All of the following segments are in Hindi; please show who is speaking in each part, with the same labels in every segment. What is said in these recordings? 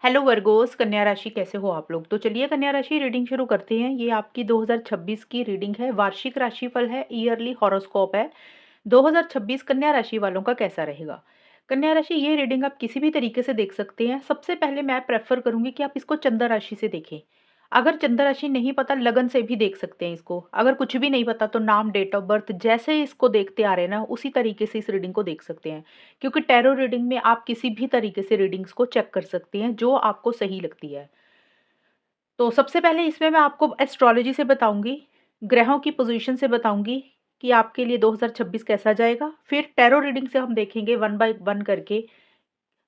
Speaker 1: हेलो वर्गोस, कन्या राशि कैसे हो आप लोग। तो चलिए कन्या राशि रीडिंग शुरू करते हैं। ये आपकी 2026 की रीडिंग है। वार्षिक राशिफल है, ईयरली हॉरोस्कोप है। 2026 कन्या राशि वालों का कैसा रहेगा। कन्या राशि ये रीडिंग आप किसी भी तरीके से देख सकते हैं। सबसे पहले मैं प्रेफर करूंगी कि आप इसको चंद्र राशि से देखें। अगर चंद्र राशि नहीं पता, लगन से भी देख सकते हैं इसको। अगर कुछ भी नहीं पता तो नाम, डेट ऑफ बर्थ, जैसे इसको देखते आ रहे हैं ना, उसी तरीके से इस रीडिंग को देख सकते हैं। क्योंकि टैरो रीडिंग में आप किसी भी तरीके से रीडिंग्स को चेक कर सकते हैं जो आपको सही लगती है। तो सबसे पहले इसमें मैं आपको एस्ट्रोलॉजी से बताऊंगी, ग्रहों की पोजीशन से बताऊंगी कि आपके लिए 2026 कैसा जाएगा। फिर टैरो रीडिंग से हम देखेंगे वन बाय वन करके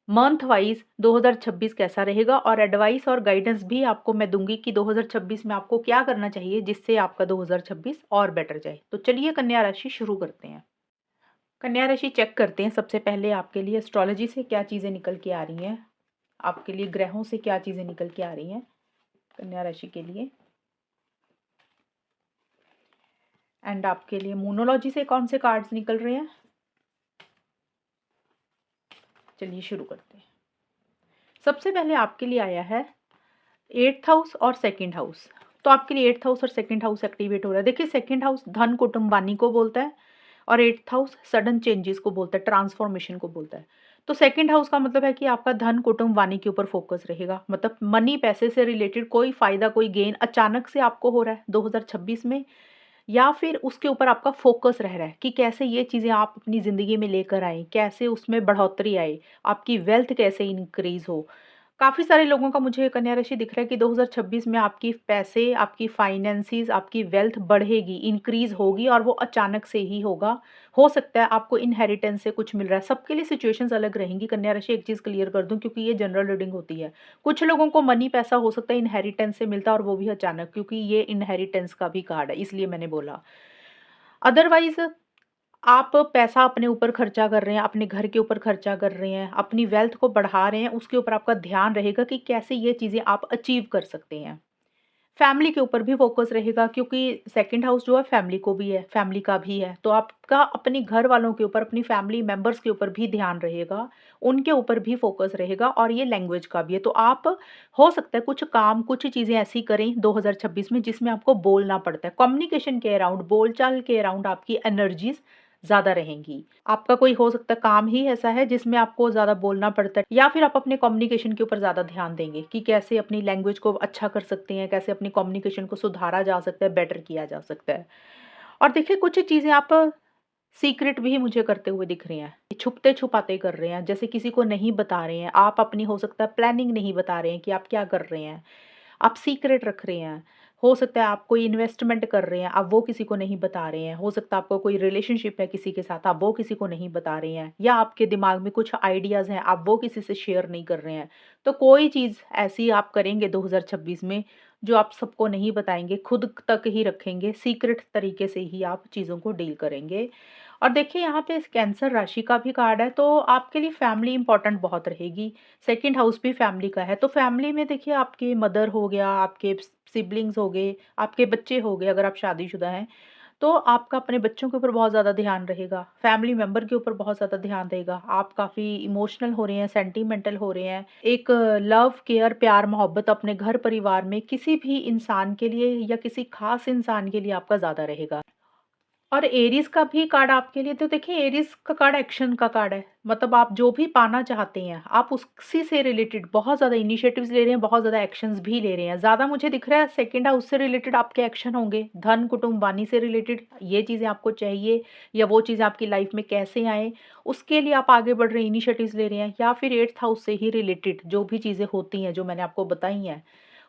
Speaker 1: मंथ वाइज 2026 कैसा रहेगा, और एडवाइस और गाइडेंस भी आपको मैं दूंगी कि 2026 में आपको क्या करना चाहिए जिससे आपका 2026 और बेटर जाए। तो चलिए कन्या राशि शुरू करते हैं। कन्या राशि चेक करते हैं सबसे पहले आपके लिए एस्ट्रोलॉजी से क्या चीज़ें निकल के आ रही हैं, आपके लिए ग्रहों से क्या चीज़ें निकल के आ रही हैं कन्या राशि के लिए, एंड आपके लिए मूनोलॉजी से कौन से कार्ड्स निकल रहे हैं। चलिए शुरू करते हैं। सबसे पहले आपके लिए आया है 8th हाउस और 2nd हाउस। तो आपके लिए 8th हाउस और 2nd हाउस एक्टिवेट हो रहा है। देखिए 2nd हाउस धन कुटुंब वाणी को बोलता है, और 8th हाउस सडन चेंजेस को बोलता है, ट्रांसफॉर्मेशन को बोलता है। तो 2nd हाउस का मतलब है कि आपका धन कुटुंब वाणी के ऊपर फोकस रहेगा। मतलब मनी, पैसे से रिलेटेड कोई फायदा, कोई गेन अचानक से आपको हो रहा है 2026 में, या फिर उसके ऊपर आपका फोकस रह रहा है कि कैसे ये चीज़ें आप अपनी ज़िंदगी में लेकर आएँ, कैसे उसमें बढ़ोतरी आए, आपकी वेल्थ कैसे इंक्रीज़ हो। काफ़ी सारे लोगों का मुझे कन्या राशि दिख रहा है कि 2026 में आपकी पैसे, आपकी फाइनेंसेस, आपकी वेल्थ बढ़ेगी, इंक्रीज़ होगी, और वो अचानक से ही होगा। हो सकता है आपको इनहेरिटेंस से कुछ मिल रहा है। सबके लिए सिचुएशंस अलग रहेंगी कन्या राशि, एक चीज़ क्लियर कर दूँ क्योंकि ये जनरल रीडिंग होती है। कुछ लोगों को मनी, पैसा हो सकता है इनहेरिटेंस से मिलता है, और वो भी अचानक, क्योंकि ये इनहेरिटेंस का भी कार्ड है, इसलिए मैंने बोला। अदरवाइज़ आप पैसा अपने ऊपर खर्चा कर रहे हैं, अपने घर के ऊपर खर्चा कर रहे हैं, अपनी वेल्थ को बढ़ा रहे हैं, उसके ऊपर आपका ध्यान रहेगा कि कैसे ये चीज़ें आप अचीव कर सकते हैं। फैमिली के ऊपर भी फोकस रहेगा क्योंकि सेकंड हाउस जो है फैमिली को भी है, फैमिली का भी है। तो आपका अपने घर वालों के ऊपर, अपनी फैमिली मेंबर्स के ऊपर भी ध्यान रहेगा, उनके ऊपर भी फोकस रहेगा, और ये लैंग्वेज का भी है। तो आप हो सकता है कुछ काम, कुछ चीज़ें ऐसी करें 2026 में जिसमें आपको बोलना पड़ता है। कम्युनिकेशन के अराउंड, बोलचाल के अराउंड आपकी एनर्जीज़ ज़्यादा रहेंगी। आपका कोई हो सकता है काम ही ऐसा है जिसमें आपको ज़्यादा बोलना पड़ता है, या फिर आप अपने कम्युनिकेशन के ऊपर ज़्यादा ध्यान देंगे कि कैसे अपनी लैंग्वेज को अच्छा कर सकते हैं, कैसे अपनी कम्युनिकेशन को सुधारा जा सकता है, बेटर किया जा सकता है। और देखिए कुछ चीज़ें आप सीक्रेट भी मुझे करते हुए दिख रही हैं, छुपते-छुपाते कर रहे हैं, जैसे किसी को नहीं बता रहे हैं। आप अपनी हो सकता है प्लानिंग नहीं बता रहे हैं कि आप क्या कर रहे हैं। आप सीक्रेट रख रहे हैं। हो सकता है आप कोई इन्वेस्टमेंट कर रहे हैं, आप वो किसी को नहीं बता रहे हैं। हो सकता है आपका कोई रिलेशनशिप है किसी के साथ, आप वो किसी को नहीं बता रहे हैं, या आपके दिमाग में कुछ आइडियाज़ हैं, आप वो किसी से शेयर नहीं कर रहे हैं। तो कोई चीज़ ऐसी आप करेंगे 2026 में जो आप सबको नहीं बताएँगे, खुद तक ही रखेंगे, सीक्रेट तरीके से ही आप चीज़ों को डील करेंगे। और देखिए यहाँ पे कैंसर राशि का भी कार्ड है, तो आपके लिए फैमिली इंपॉर्टेंट बहुत रहेगी। सेकंड हाउस भी फैमिली का है, तो फैमिली में देखिए आपके मदर हो गया, आपके सिबलिंग्स हो गए, आपके बच्चे हो गए, अगर आप शादीशुदा हैं, तो आपका अपने बच्चों के ऊपर बहुत ज़्यादा ध्यान रहेगा, फैमिली मेंबर के ऊपर बहुत ज़्यादा ध्यान रहेगा। आप काफ़ी इमोशनल हो रहे हैं, सेंटिमेंटल हो रहे हैं। एक लव, केयर, प्यार, मोहब्बत अपने घर परिवार में किसी भी इंसान के लिए या किसी खास इंसान के लिए आपका ज़्यादा रहेगा। और एरीज़ का भी कार्ड आपके लिए, तो देखिए एरीज़ का कार्ड एक्शन का कार्ड है। मतलब आप जो भी पाना चाहते हैं, आप उसी से रिलेटेड बहुत ज़्यादा इनिशिएटिव्स ले रहे हैं, बहुत ज़्यादा एक्शंस भी ले रहे हैं। ज़्यादा मुझे दिख रहा है सेकंड हाउस से रिलेटेड आपके एक्शन होंगे। धन, कुटुंब, वाणी से रिलेटेड ये चीज़ें आपको चाहिए, या वो चीज़ें आपकी लाइफ में कैसे आएँ, उसके लिए आप आगे बढ़ रहे हैं, इनिशिएटिव्स ले रहे हैं, या फिर 8th हाउस से ही रिलेटेड जो भी चीज़ें होती हैं, जो मैंने आपको बताई हैं,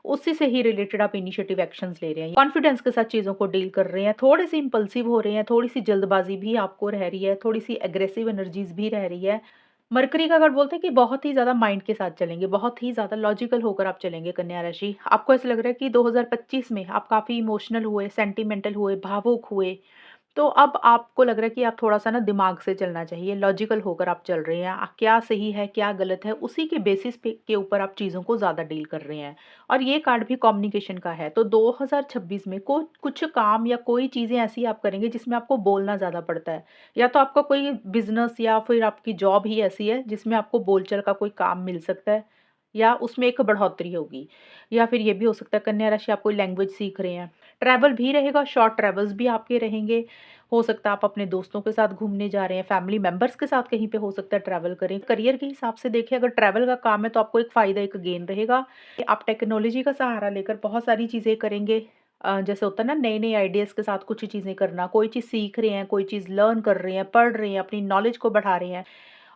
Speaker 1: उसी से ही रिलेटेड आप इनिशिएटिव एक्शंस ले रहे हैं। कॉन्फिडेंस के साथ चीज़ों को डील कर रहे हैं, थोड़े-से इम्पल्सिव हो रहे हैं, थोड़ी-सी जल्दबाज़ी भी आपको रह रही है, थोड़ी-सी एग्रेसिव एनर्जीज़ भी रह रही है। मरकरी का कार्ड बोलते हैं कि बहुत ही ज़्यादा माइंड के साथ चलेंगे, बहुत ही ज़्यादा लॉजिकल होकर आप चलेंगे कन्या राशि। आपको ऐसा लग रहा है कि 2025 में आप काफ़ी इमोशनल हुए, सेंटिमेंटल हुए, भावुक हुए। तो अब आपको लग रहा है कि आप थोड़ा-सा ना दिमाग से चलना चाहिए, लॉजिकल होकर आप चल रहे हैं। क्या सही है, क्या गलत है, उसी के बेसिस पे के ऊपर आप चीज़ों को ज़्यादा डील कर रहे हैं। और ये कार्ड भी कम्युनिकेशन का है। तो 2026 में कुछ काम या कोई चीज़ें ऐसी आप करेंगे जिसमें आपको बोलना ज़्यादा पड़ता है। या तो आपका कोई बिज़नेस या फिर आपकी जॉब ही ऐसी है जिसमें आपको बोलचाल का कोई काम मिल सकता है। या उसमें एक बढ़ोतरी होगी। या फिर ये भी हो सकता है कन्या राशि आप कोई लैंग्वेज सीख रहे हैं, ट्रैवल भी रहेगा, शॉर्ट ट्रैवल्स भी आपके रहेंगे। हो सकता है आप अपने दोस्तों के साथ घूमने जा रहे हैं, फैमिली मेंबर्स के साथ कहीं पे हो सकता है ट्रैवल करें। करियर के हिसाब से देखिए, अगर ट्रैवल का काम है तो आपको एक फ़ायदा, एक गेन रहेगा। आप टेक्नोलॉजी का सहारा लेकर बहुत सारी चीज़ें करेंगे। जैसे होता है ना, नए-नए आइडियाज़ के साथ कुछ चीज़ें करना, कोई चीज़ सीख रहे हैं, कोई चीज़ लर्न कर रहे हैं, पढ़ रहे हैं, अपनी नॉलेज को बढ़ा रहे हैं।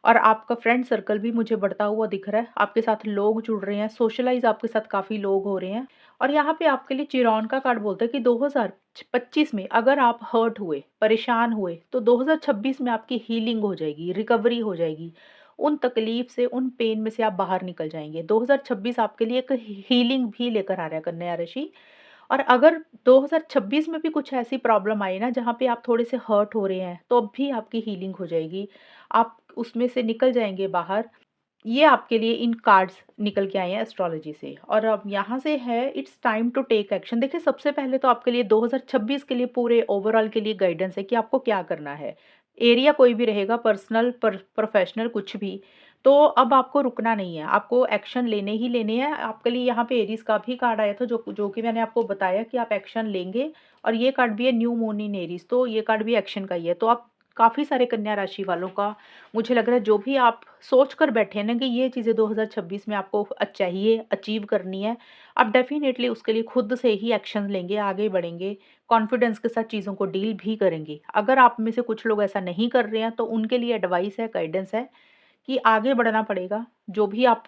Speaker 1: और आपका फ्रेंड सर्कल भी मुझे बढ़ता हुआ दिख रहा है, आपके साथ लोग जुड़ रहे हैं, सोशलाइज़ आपके साथ काफ़ी लोग हो रहे हैं। और यहाँ पे आपके लिए चिरौन का कार्ड बोलता है कि 2025 में अगर आप हर्ट हुए, परेशान हुए, तो 2026 में आपकी हीलिंग हो जाएगी, रिकवरी हो जाएगी। उन तकलीफ से, उन पेन में से आप बाहर निकल जाएँगे। 2026 आपके लिए एक हीलिंग भी लेकर आ रहा है कन्या राशि। और अगर 2026 में भी कुछ ऐसी प्रॉब्लम आई ना जहाँ पे आप थोड़े से हर्ट हो रहे हैं, तो अब भी आपकी हीलिंग हो जाएगी। आप उसमें से निकल जाएँगे बाहर। ये आपके लिए इन कार्ड्स निकल के आए हैं एस्ट्रोलॉजी से। और अब यहाँ से है, it's time to take action. देखिए, सबसे पहले तो आपके लिए 2026 के लिए पूरे ओवरऑल के लिए गाइडेंस है कि आपको क्या करना है। एरिया कोई भी रहेगा, पर्सनल, प्रोफेशनल, कुछ भी। तो अब आपको रुकना नहीं है, आपको एक्शन लेने ही लेने हैं। आपके लिए यहाँ पे एरीज़ का भी कार्ड आया था, जो जो कि मैंने आपको बताया कि आप एक्शन लेंगे। और ये कार्ड भी है न्यू मून इन एरीज़, तो ये कार्ड भी एक्शन का ही है। तो आप काफ़ी सारे कन्या राशि वालों का, मुझे लग रहा है, जो भी आप सोच कर बैठे हैं ना कि ये चीज़ें 2026 में आपको चाहिए, अचीव करनी है, आप डेफ़िनेटली उसके लिए खुद से ही एक्शन लेंगे, आगे बढ़ेंगे, कॉन्फिडेंस के साथ चीज़ों को डील भी करेंगे। अगर आप में से कुछ लोग ऐसा नहीं कर रहे हैं, तो उनके लिए एडवाइस है, गाइडेंस है कि आगे बढ़ना पड़ेगा। जो भी आप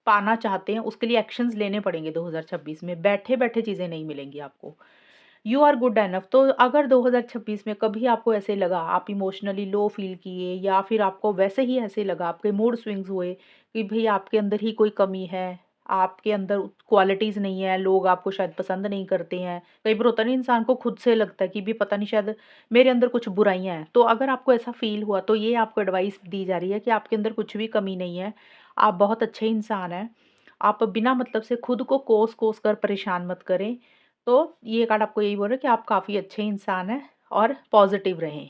Speaker 1: पाना चाहते हैं, उसके लिए एक्शंस लेने पड़ेंगे 2026 में, बैठे-बैठे चीज़ें नहीं मिलेंगी आपको। You are good enough. तो अगर 2026 में कभी आपको ऐसे लगा, आप इमोशनली लो फील किए, या फिर आपको वैसे ही ऐसे लगा, आपके मूड स्विंग्स हुए कि भई आपके अंदर ही कोई कमी है, आपके अंदर क्वालिटीज़ नहीं है, लोग आपको शायद पसंद नहीं करते हैं। कई बार होता है ना, इंसान को खुद से लगता है कि भी पता नहीं, शायद मेरे अंदर कुछ बुराइयाँ हैं। तो अगर आपको ऐसा फ़ील हुआ, तो ये आपको एडवाइस दी जा रही है कि आपके अंदर कुछ भी कमी नहीं है, आप बहुत अच्छे इंसान हैं। आप बिना मतलब से खुद को कोस-कोस कर परेशान मत करें। तो ये कार्ड आपको यही बोल रहा है कि आप काफ़ी अच्छे इंसान हैं और पॉज़िटिव रहें।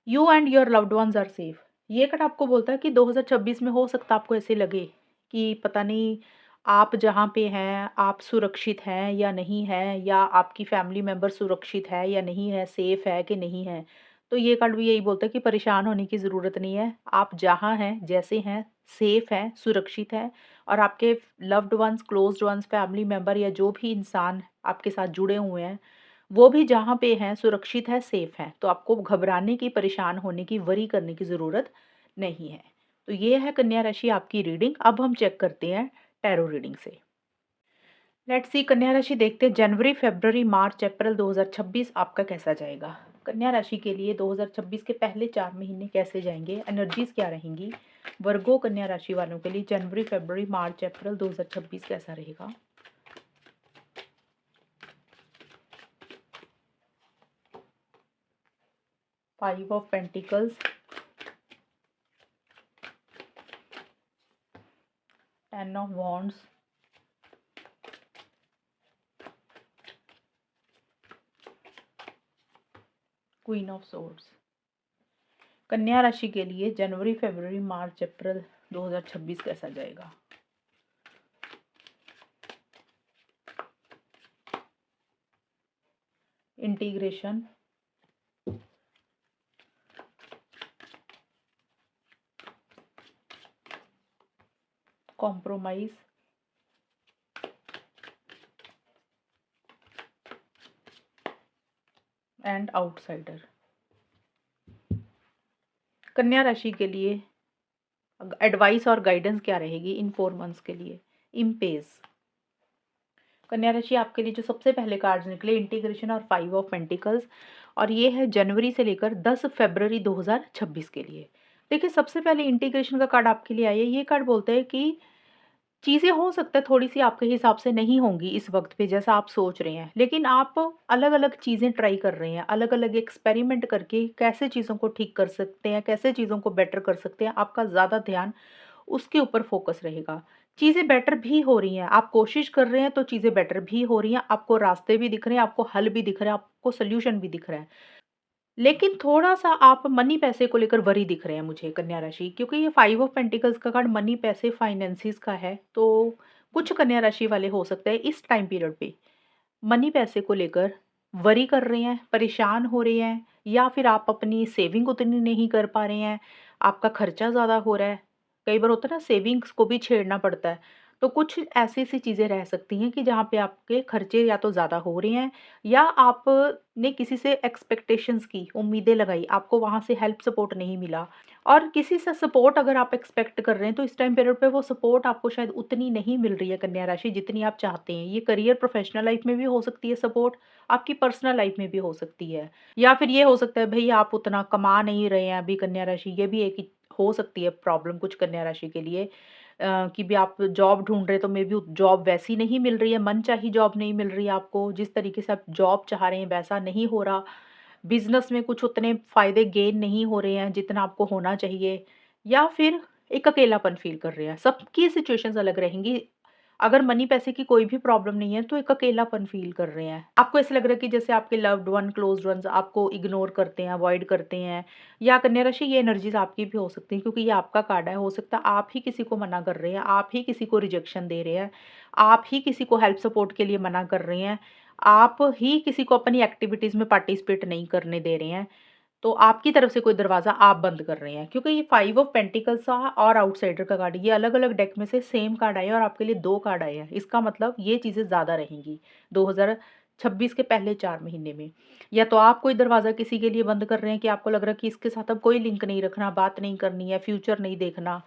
Speaker 1: You and your loved ones are safe. ये कार्ड आपको बोलता है कि 2026 में हो सकता है आपको ऐसे लगे कि पता नहीं आप जहाँ पे हैं, आप सुरक्षित हैं या नहीं हैं, या आपकी फैमिली मेंबर सुरक्षित है या नहीं है, सेफ है कि नहीं है। तो ये कार्ड भी यही बोलता है कि परेशान होने की ज़रूरत नहीं है। आप जहाँ हैं, जैसे हैं, सेफ हैं, सुरक्षित हैं। और आपके loved ones, closed ones, family member या जो भी इंसान आपके साथ जुड़े हुए हैं, वो भी जहाँ पे हैं, सुरक्षित है, सेफ हैं। तो आपको घबराने की, परेशान होने की, वरी करने की ज़रूरत नहीं है। तो ये है कन्या राशि आपकी रीडिंग। अब हम चेक करते हैं टैरो रीडिंग से। लेट्स सी, कन्या राशि देखते हैं जनवरी, फ़रवरी, मार्च, अप्रैल 2026 आपका कैसा जाएगा। कन्या राशि के लिए 2026 के पहले 4 महीने कैसे जाएँगे? एनर्जीज़ क्या रहेंगी? वर्गो कन्या राशि वालों के लिए जनवरी, फ़रवरी, मार्च, अप्रैल 2026 कैसा रहेगा? 5 of pentacles, 10 of wands, queen of swords. कन्या राशि के लिए जनवरी, फ़रवरी, मार्च, अप्रैल 2026 कैसा जाएगा? Integration, compromise, and outsider. कन्या राशि के लिए एडवाइस और गाइडेंस क्या रहेगी इन 4 मंथ्स के लिए? इम्पेज। कन्या राशि आपके लिए जो सबसे पहले कार्ड्स निकले, इंटीग्रेशन और 5 ऑफ पेंटिकल्स। और ये है जनवरी से लेकर 10 फरवरी 2026 के लिए। देखिए, सबसे पहले इंटीग्रेशन का कार्ड आपके लिए आया है। ये कार्ड बोलता है कि चीज़ें हो सकता है थोड़ी-सी आपके हिसाब से नहीं होंगी इस वक़्त पे जैसा आप सोच रहे हैं, लेकिन आप अलग-अलग चीज़ें ट्राई कर रहे हैं, अलग-अलग एक्सपेरिमेंट करके कैसे चीज़ों को ठीक कर सकते हैं, कैसे चीज़ों को बेटर कर सकते हैं, आपका ज़्यादा ध्यान उसके ऊपर फ़ोकस रहेगा। चीज़ें बेटर भी हो रही हैं, आप कोशिश कर रहे हैं तो चीज़ें बेटर भी हो रही हैं, आपको रास्ते भी दिख रहे हैं, आपको हल भी दिख रहा है, आपको सॉल्यूशन भी दिख रहा है। लेकिन थोड़ा-सा आप मनी पैसे को लेकर वरी दिख रहे हैं मुझे कन्या राशि, क्योंकि ये 5 ऑफ पेंटिकल्स का कार्ड मनी पैसे फाइनेंसेस का है। तो कुछ कन्या राशि वाले हो सकता है इस टाइम पीरियड पे मनी पैसे को लेकर वरी कर रहे हैं, परेशान हो रहे हैं, या फिर आप अपनी सेविंग उतनी नहीं कर पा रहे हैं, आपका खर्चा ज़्यादा हो रहा है। कई बार होता है ना, सेविंग्स को भी छेड़ना पड़ता है। तो कुछ ऐसी-ऐसी चीज़ें रह सकती हैं कि जहाँ पे आपके खर्चे या तो ज़्यादा हो रहे हैं, या आपने किसी से एक्सपेक्टेशंस की, उम्मीदें लगाई, आपको वहाँ से हेल्प सपोर्ट नहीं मिला। और किसी से सपोर्ट अगर आप एक्सपेक्ट कर रहे हैं, तो इस टाइम पीरियड पे वो सपोर्ट आपको शायद उतनी नहीं मिल रही है कन्या राशि, जितनी आप चाहते हैं। ये करियर प्रोफेशनल लाइफ में भी हो सकती है सपोर्ट, आपकी पर्सनल लाइफ में भी हो सकती है। या फिर ये हो सकता है भई आप उतना कमा नहीं रहे हैं अभी कन्या राशि, ये भी एक हो सकती है प्रॉब्लम कुछ कन्या राशि के लिए। कि भी आप जॉब ढूँढ रहे हैं, तो मे बी जॉब वैसी नहीं मिल रही है, मनचाही जॉब नहीं मिल रही है आपको, जिस तरीके से आप जॉब चाह रहे हैं वैसा नहीं हो रहा। बिज़नेस में कुछ उतने फ़ायदे गेन नहीं हो रहे हैं जितना आपको होना चाहिए, या फिर एक अकेलापन फ़ील कर रहे हैं। सबकी सिचुएशंस अलग रहेंगी। अगर मनी पैसे की कोई भी प्रॉब्लम नहीं है, तो एक अकेलापन फ़ील कर रहे हैं। आपको ऐसा लग रहा है कि जैसे आपके लव्ड वन, क्लोज़्ड वन्स आपको इग्नोर करते हैं, अवॉइड करते हैं, या कन्या राशि ये एनर्जीज़ आपकी भी हो सकती हैं, क्योंकि ये आपका कार्ड है। हो सकता है आप ही किसी को मना कर रहे हैं, आप ही किसी को रिजेक्शन दे रहे हैं, आप ही किसी को हेल्प सपोर्ट के लिए मना कर रहे हैं, आप ही किसी को अपनी एक्टिविटीज़ में पार्टिसिपेट नहीं करने दे रहे हैं। तो आपकी तरफ से कोई दरवाज़ा आप बंद कर रहे हैं, क्योंकि ये 5 ऑफ पेंटिकल्स का और आउटसाइडर का कार्ड, ये अलग-अलग डेक में से सेम कार्ड आए हैं और आपके लिए 2 कार्ड आए हैं। इसका मतलब ये चीज़ें ज़्यादा रहेंगी 2026 के पहले 4 महीने में। या तो आप कोई दरवाज़ा किसी के लिए बंद कर रहे हैं कि आपको लग रहा है कि इसके साथ अब कोई लिंक नहीं रखना, बात नहीं करनी है, फ्यूचर नहीं देखना।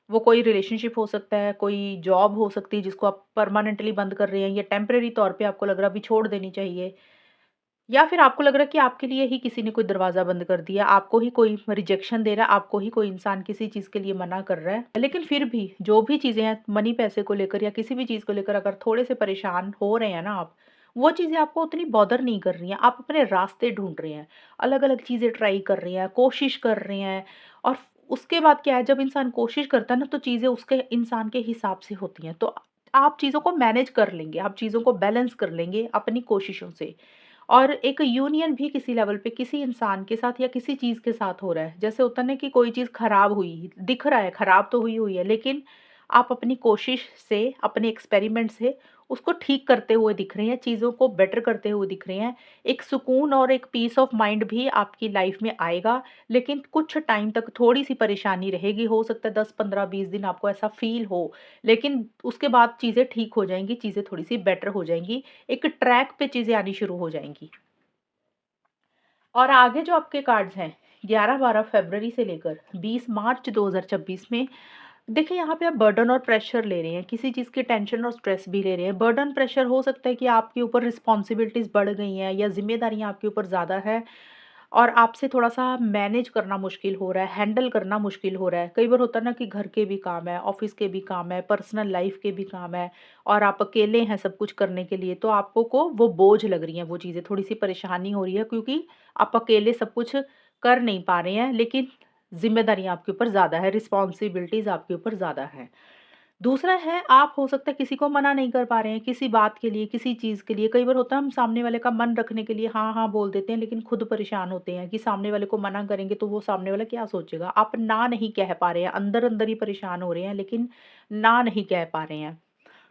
Speaker 1: वो कोई रिलेशनशिप हो सकता है, कोई जॉब हो सकती है जिसको आप परमानेंटली बंद कर रहे हैं, या टेम्परेरी तौर पे आपको लग रहा है अभी छोड़ देनी चाहिए। या फिर आपको लग रहा है कि आपके लिए ही किसी ने कोई दरवाज़ा बंद कर दिया, आपको ही कोई रिजेक्शन दे रहा है, आपको ही कोई इंसान किसी चीज़ के लिए मना कर रहा है। लेकिन फिर भी जो भी चीज़ें हैं मनी पैसे को लेकर या किसी भी चीज़ को लेकर, अगर थोड़े से परेशान हो रहे हैं ना आप, वो चीज़ें आपको उतनी बॉदर नहीं कर रही हैं। आप अपने रास्ते ढूँढ रहे हैं, अलग-अलग चीज़ें ट्राई कर रहे हैं, कोशिश कर रहे हैं। और उसके बाद क्या है, जब इंसान कोशिश करता है ना, तो चीज़ें उसके इंसान के हिसाब से होती हैं। तो आप चीज़ों को मैनेज कर लेंगे, आप चीज़ों को बैलेंस कर लेंगे अपनी कोशिशों से। और एक यूनियन भी किसी लेवल पे किसी इंसान के साथ या किसी चीज़ के साथ हो रहा है। जैसे होता है ना कि कोई चीज़ खराब हुई, दिख रहा है खराब तो हुई हुई है, लेकिन आप अपनी कोशिश से, अपने एक्सपेरिमेंट से उसको ठीक करते हुए दिख रहे हैं, चीज़ों को बेटर करते हुए दिख रहे हैं। एक सुकून और एक पीस ऑफ माइंड भी आपकी लाइफ में आएगा, लेकिन कुछ टाइम तक थोड़ी-सी परेशानी रहेगी। हो सकता है 10, 15, 20 दिन आपको ऐसा फ़ील हो, लेकिन उसके बाद चीज़ें ठीक हो जाएँगी, चीज़ें थोड़ी-सी बेटर हो जाएँगी। एक ट्रैक पे चीज़ें आनी शुरू हो जाएँगी। और आगे जो आपके कार्ड्स हैं 11-12 फरवरी से लेकर 20 मार्च 2026 में, देखिए यहाँ पे आप बर्डन और प्रेशर ले रहे हैं, किसी चीज़ की टेंशन और स्ट्रेस भी ले रहे हैं। बर्डन प्रेशर हो सकता है कि आपके ऊपर रिस्पॉन्सिबिलिटीज़ बढ़ गई हैं, या ज़िम्मेदारियाँ आपके ऊपर ज़्यादा है और आपसे थोड़ा-सा मैनेज करना मुश्किल हो रहा है, हैंडल करना मुश्किल हो रहा है। कई बार होता है ना कि घर के भी काम है, ऑफ़िस के भी काम है, पर्सनल लाइफ़ के भी काम है, और आप अकेले हैं सब कुछ करने के लिए, तो आपको को वो बोझ लग रही हैं वो चीज़ें, थोड़ी-सी परेशानी हो रही है, क्योंकि आप अकेले सब कुछ कर नहीं पा रहे हैं, लेकिन ज़िम्मेदारियाँ आपके ऊपर ज़्यादा है, रिस्पॉन्सिबिलिटीज़ आपके ऊपर ज़्यादा है। दूसरा है, आप हो सकता है किसी को मना नहीं कर पा रहे हैं, किसी बात के लिए, किसी चीज़ के लिए। कई बार होता है हम सामने वाले का मन रखने के लिए हाँ, हाँ बोल देते हैं, लेकिन खुद परेशान होते हैं कि सामने वाले को मना करेंगे तो वो सामने वाला क्या सोचेगा? आप ना नहीं कह पा रहे हैं, अंदर-अंदर ही परेशान हो रहे हैं, लेकिन ना नहीं कह पा रहे हैं।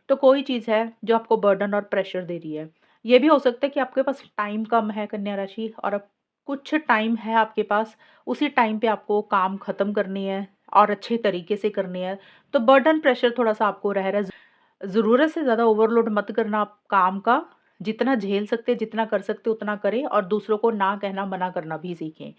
Speaker 1: तो कोई चीज़ है जो आपको बर्डन और प्रेशर दे रही है। ये भी हो सकता है कि आपके पास टाइम कम है कन्या राशि, और अब कुछ टाइम है आपके पास, उसी टाइम पे आपको काम ख़त्म करने हैं और अच्छे तरीके से करने हैं। तो बर्डन प्रेशर थोड़ा-सा आपको रह रहा है। ज़रूरत से ज़्यादा ओवरलोड मत करना आप काम का, जितना झेल सकते, जितना कर सकते उतना करें, और दूसरों को ना कहना, मना करना भी सीखें।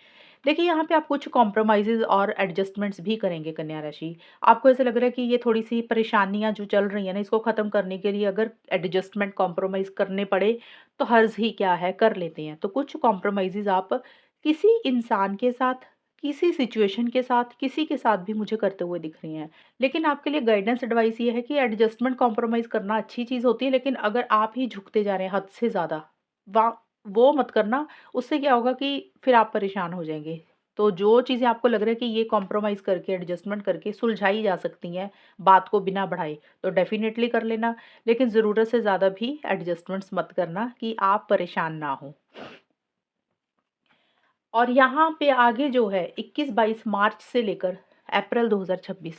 Speaker 1: देखिए यहाँ पे आप कुछ कॉम्प्रोमाइज़ेज़ और एडजस्टमेंट्स भी करेंगे कन्या राशि। आपको ऐसा लग रहा है कि ये थोड़ी-सी परेशानियाँ जो चल रही हैं ना, इसको ख़त्म करने के लिए अगर एडजस्टमेंट कॉम्प्रोमाइज़ करने पड़े, तो हर्ज़ ही क्या है, कर लेते हैं। तो कुछ कॉम्प्रोमाइज़ेज़ आप किसी इंसान के साथ, किसी सिचुएशन के साथ, किसी के साथ भी मुझे करते हुए दिख रही हैं। लेकिन आपके लिए गाइडेंस एडवाइस ये है कि एडजस्टमेंट कॉम्प्रोमाइज़ करना अच्छी चीज़ होती है, लेकिन अगर आप ही झुकते जा रहे हैं हद से ज़्यादा, वा वो मत करना। उससे क्या होगा कि फिर आप परेशान हो जाएँगे। तो जो चीज़ें आपको लग रहा है कि ये कॉम्प्रोमाइज़ करके, एडजस्टमेंट करके सुलझाई जा सकती हैं, बात को बिना बढ़ाए, तो डेफ़िनिटली कर लेना। लेकिन ज़रूरत से ज़्यादा भी एडजस्टमेंट्स मत करना कि आप परेशान ना हों। और यहाँ पे आगे जो है 21-22 मार्च से लेकर अप्रैल 2026,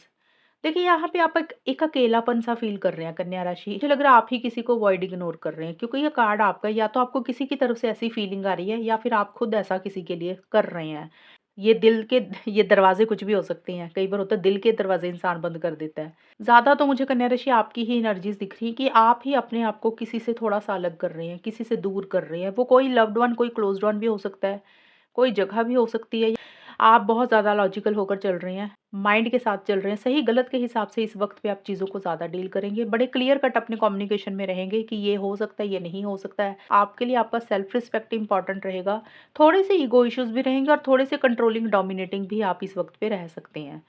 Speaker 1: देखिए यहाँ पे आप एक अकेलापन सा फ़ील कर रहे हैं कन्या राशि। मुझे लग रहा है आप ही किसी को अवॉइड इग्नोर कर रहे हैं, क्योंकि ये कार्ड आपका है, या तो आपको किसी की तरफ से ऐसी फ़ीलिंग आ रही है या फिर आप खुद ऐसा किसी के लिए कर रहे हैं। ये दिल के ये दरवाज़े कुछ भी हो सकते हैं। कई बार होता है दिल के दरवाज़े इंसान बंद कर देता है। ज़्यादा तो मुझे कन्या राशि आपकी ही एनर्जीज़ दिख रही हैं कि आप ही अपने आप को किसी से थोड़ा-सा अलग कर रहे हैं, किसी से दूर कर रहे हैं। वो कोई लव्ड वन, कोई क्लोज़्ड वन भी हो सकता है, कोई जगह भी हो सकती है। आप बहुत ज़्यादा लॉजिकल होकर चल रहे हैं, माइंड के साथ चल रहे हैं, सही गलत के हिसाब से इस वक़्त पे आप चीज़ों को ज़्यादा डील करेंगे। बड़े क्लियर कट अपने कम्युनिकेशन में रहेंगे कि ये हो सकता है, ये नहीं हो सकता है। आपके लिए आपका सेल्फ रिस्पेक्ट इम्पोर्टेंट रहेगा। थोड़े से ईगो इश्यूज़ भी रहेंगे और थोड़े से कंट्रोलिंग, डोमिनेटिंग भी आप इस वक़्त पे रह सकते हैं।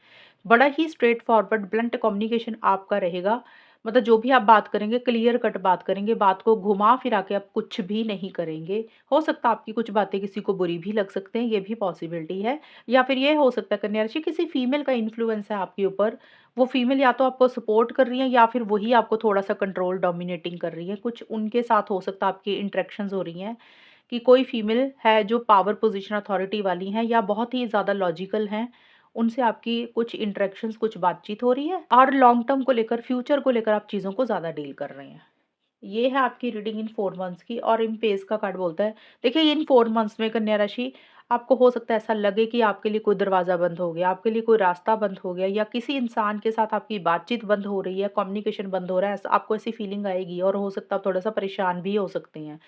Speaker 1: बड़ा ही स्ट्रेट फॉरवर्ड ब्लंट कम्युनिकेशन आपका रहेगा। मतलब जो भी आप बात करेंगे क्लियर कट बात करेंगे, बात को घुमा-फिरा के आप कुछ भी नहीं करेंगे। हो सकता है आपकी कुछ बातें किसी को बुरी भी लग सकते हैं, ये भी पॉसिबिलिटी है। या फिर ये हो सकता है कन्या राशि किसी फीमेल का इन्फ्लुएंस है आपके ऊपर। वो फीमेल या तो आपको सपोर्ट कर रही है या फिर वही आपको थोड़ा-सा कंट्रोल, डोमिनेटिंग कर रही है। कुछ उनके साथ हो सकता है आपकी इंटरेक्शंस हो रही हैं कि कोई फीमेल है जो पावर पोज़ीशन, अथॉरिटी वाली हैं या बहुत ही ज़्यादा लॉजिकल हैं। उनसे आपकी कुछ इंटरेक्शंस, कुछ बातचीत हो रही है और लॉन्ग टर्म को लेकर, फ्यूचर को लेकर आप चीज़ों को ज़्यादा डील कर रहे हैं। ये है आपकी रीडिंग इन 4 मंथ्स की। और इम्पेस का कार्ड बोलता है, देखिए इन 4 मंथ्स में कन्या राशि आपको हो सकता है ऐसा लगे कि आपके लिए कोई दरवाज़ा बंद हो गया, आपके लिए कोई रास्ता बंद हो गया, या किसी इंसान के साथ आपकी बातचीत बंद हो रही है, कम्युनिकेशन बंद हो रहा है, ऐसा आपको ऐसी फीलिंग आएगी और हो सकता है आप थोड़ा-सा परेशान भी हो सकते हैं।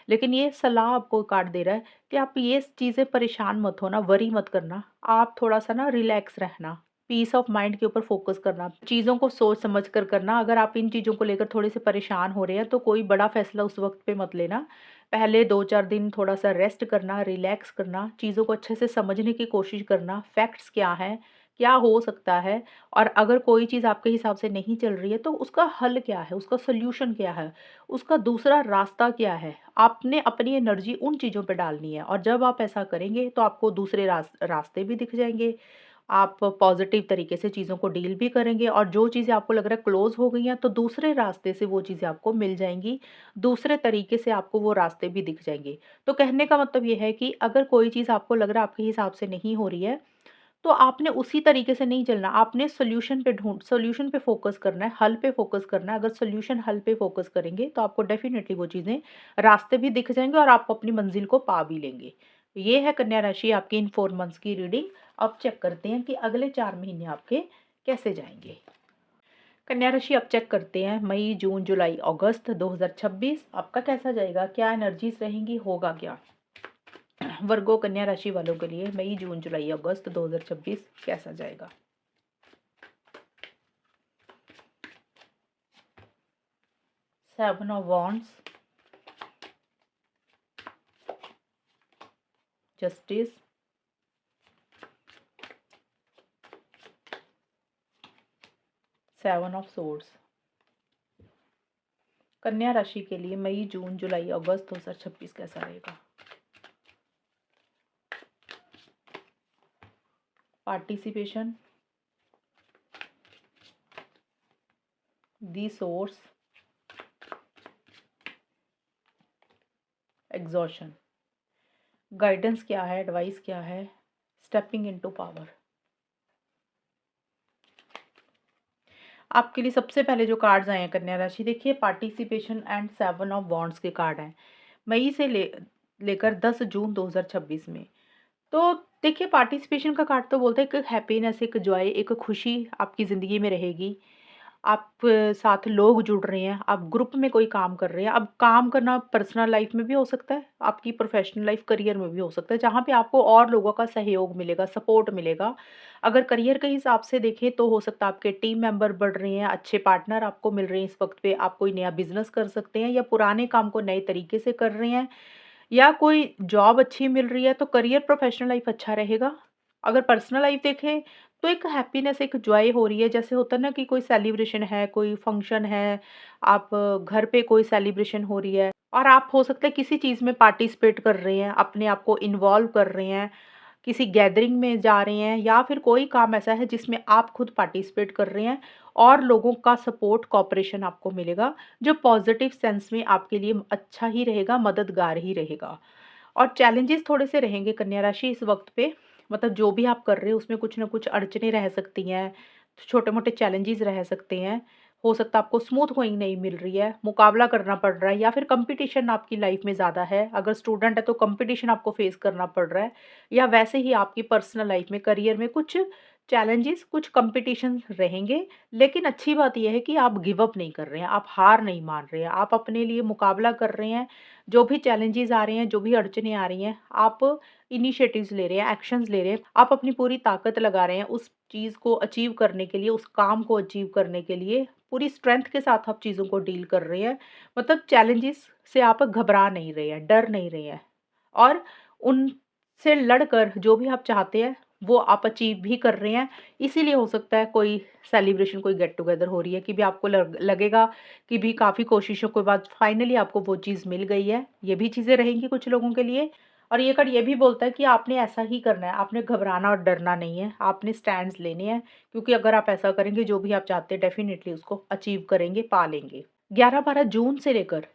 Speaker 1: लेकिन ये सलाह आपको कार्ड दे रहा है कि आप ये चीज़ें परेशान मत होना, वरी मत करना। आप थोड़ा-सा ना रिलैक्स रहना, पीस ऑफ माइंड के ऊपर फ़ोकस करना, चीज़ों को सोच समझ कर करना। अगर आप इन चीज़ों को लेकर थोड़े-से परेशान हो रहे हैं, तो कोई बड़ा फ़ैसला उस वक़्त पे मत लेना। पहले 2-4 दिन थोड़ा-सा रेस्ट करना, रिलैक्स करना, चीज़ों को अच्छे से समझने की कोशिश करना, फैक्ट्स क्या हैं, क्या हो सकता है, और अगर कोई चीज़ आपके हिसाब से नहीं चल रही है, तो उसका हल क्या है, उसका सॉल्यूशन क्या है, उसका दूसरा रास्ता क्या है। आपने अपनी एनर्जी उन चीज़ों पे डालनी है, और जब आप ऐसा करेंगे तो आपको दूसरे रास्ते भी दिख जाएँगे। आप पॉज़िटिव तरीके से चीज़ों को डील भी करेंगे, और जो चीज़ें आपको लग रहा है क्लोज़ हो गई हैं, तो दूसरे रास्ते से वो चीज़ें आपको मिल जाएँगी। दूसरे तरीके से आपको वो रास्ते भी दिख जाएँगे। तो कहने का मतलब ये है कि अगर कोई चीज़ आपको लग रहा है आपके हिसाब से नहीं हो रही है, तो आपने उसी तरीके से नहीं चलना। आपने सॉल्यूशन पे फ़ोकस करना है, हल पे फ़ोकस करना है। अगर सॉल्यूशन हल पे फ़ोकस करेंगे, तो आपको डेफ़िनिटली वो चीज़ें, रास्ते भी दिख जाएँगे और आप अपनी मंज़िल को पा भी लेंगे। ये है कन्या राशि आपकी इन 4 मंथ्स की रीडिंग। अब चेक करते हैं कि अगले 4 महीने आपके कैसे जाएँगे। कन्या राशि अब चेक करते हैं मई, जून, जुलाई, अगस्त 2026 आपका कैसा जाएगा? क्या एनर्जीज़ रहेंगी? होगा क्या? वर्गो कन्या राशि वालों के लिए मई, जून, जुलाई, अगस्त 2026 कैसा जाएगा? Seven of wands, justice, seven of swords. कन्या राशि के लिए मई, जून, जुलाई, अगस्त 2026 कैसा रहेगा? पार्टिसिपेशन, दी सोर्स, एग्जॉशन। गाइडेंस क्या है, एडवाइस क्या है? Stepping into power. आपके लिए सबसे पहले जो कार्ड्स आए हैं कन्या राशि, देखिए participation and seven of wands के कार्ड हैं मई से लेकर 10 जून 2026 में। तो देखिए पार्टिसिपेशन का कार्ड तो बोलता है एक हैप्पीनेस, एक जॉय, एक खुशी आपकी ज़िंदगी में रहेगी। आप साथ लोग जुड़ रहे हैं, आप ग्रुप में कोई काम कर रहे हैं। अब काम करना पर्सनल लाइफ में भी हो सकता है, आपकी प्रोफेशनल लाइफ, करियर में भी हो सकता है, जहाँ पे आपको और लोगों का सहयोग मिलेगा, सपोर्ट मिलेगा। अगर करियर के हिसाब से देखें तो हो सकता है आपके टीम मेंबर बढ़ रहे हैं, अच्छे पार्टनर आपको मिल रहे हैं इस वक़्त पे, आप कोई नया बिज़नेस कर सकते हैं या पुराने काम को नए तरीके से कर रहे हैं, या कोई जॉब अच्छी मिल रही है, तो करियर, प्रोफेशनल लाइफ अच्छा रहेगा। अगर पर्सनल लाइफ देखें तो एक हैप्पीनेस, एक जॉय हो रही है। जैसे होता है ना कि कोई सेलिब्रेशन है, कोई फंक्शन है, आप घर पे कोई सेलिब्रेशन हो रही है और आप हो सकता है किसी चीज़ में पार्टिसिपेट कर रहे हैं, अपने आप को इन्वॉल्व कर रहे हैं, किसी गैदरिंग में जा रहे हैं, या फिर कोई काम ऐसा है जिसमें आप खुद पार्टिसिपेट कर रहे हैं और लोगों का सपोर्ट, कोऑपरेशन आपको मिलेगा, जो पॉजिटिव सेंस में आपके लिए अच्छा ही रहेगा, मददगार ही रहेगा। और चैलेंजेस थोड़े से रहेंगे कन्या राशि इस वक्त पे, मतलब जो भी आप कर रहे हो उसमें कुछ ना कुछ अड़चने रह सकती हैं, छोटे मोटे चैलेंजेस रह सकते हैं। हो सकता है आपको स्मूथ गोइंग नहीं मिल रही है, मुकाबला करना पड़ रहा है, या फिर कंपटीशन आपकी लाइफ में ज़्यादा है। अगर स्टूडेंट है तो कंपटीशन आपको फेस करना पड़ रहा है, या वैसे ही आपकी पर्सनल लाइफ में, करियर में कुछ चैलेंजेस, कुछ कंपटीशन रहेंगे। लेकिन अच्छी बात यह है कि आप गिव अप नहीं कर रहे हैं, आप हार नहीं मान रहे हैं, आप अपने लिए मुकाबला कर रहे हैं। जो भी चैलेंजेस आ रहे हैं, जो भी अड़चनें आ रही हैं, आप इनिशिएटिव्स ले रहे हैं, एक्शंस ले रहे हैं, आप अपनी पूरी ताकत लगा रहे हैं उस चीज़ को अचीव करने के लिए, उस काम को अचीव करने के लिए। पूरी स्ट्रेंथ के साथ आप चीज़ों को डील कर रहे हैं। मतलब चैलेंजेस से आप घबरा नहीं रहे हैं, डर नहीं रहे हैं, और उनसे लड़कर जो भी आप चाहते हैं वो आप अचीव भी कर रहे हैं। इसीलिए हो सकता है कोई सेलिब्रेशन, कोई गेट टुगेदर हो रही है कि भी आपको लगेगा कि भी काफ़ी कोशिशों के बाद फाइनली आपको वो चीज़ मिल गई है। ये भी चीज़ें रहेंगी कुछ लोगों के लिए। और ये कार्ड ये भी बोलता है कि आपने ऐसा ही करना है, आपने घबराना और डरना नहीं है, आपने स्टैंड्स लेने हैं, क्योंकि अगर आप ऐसा करेंगे जो भी आप चाहते हैं डेफ़िनिटली उसको अचीव करेंगे, पा लेंगे। 11-12 जून से लेकर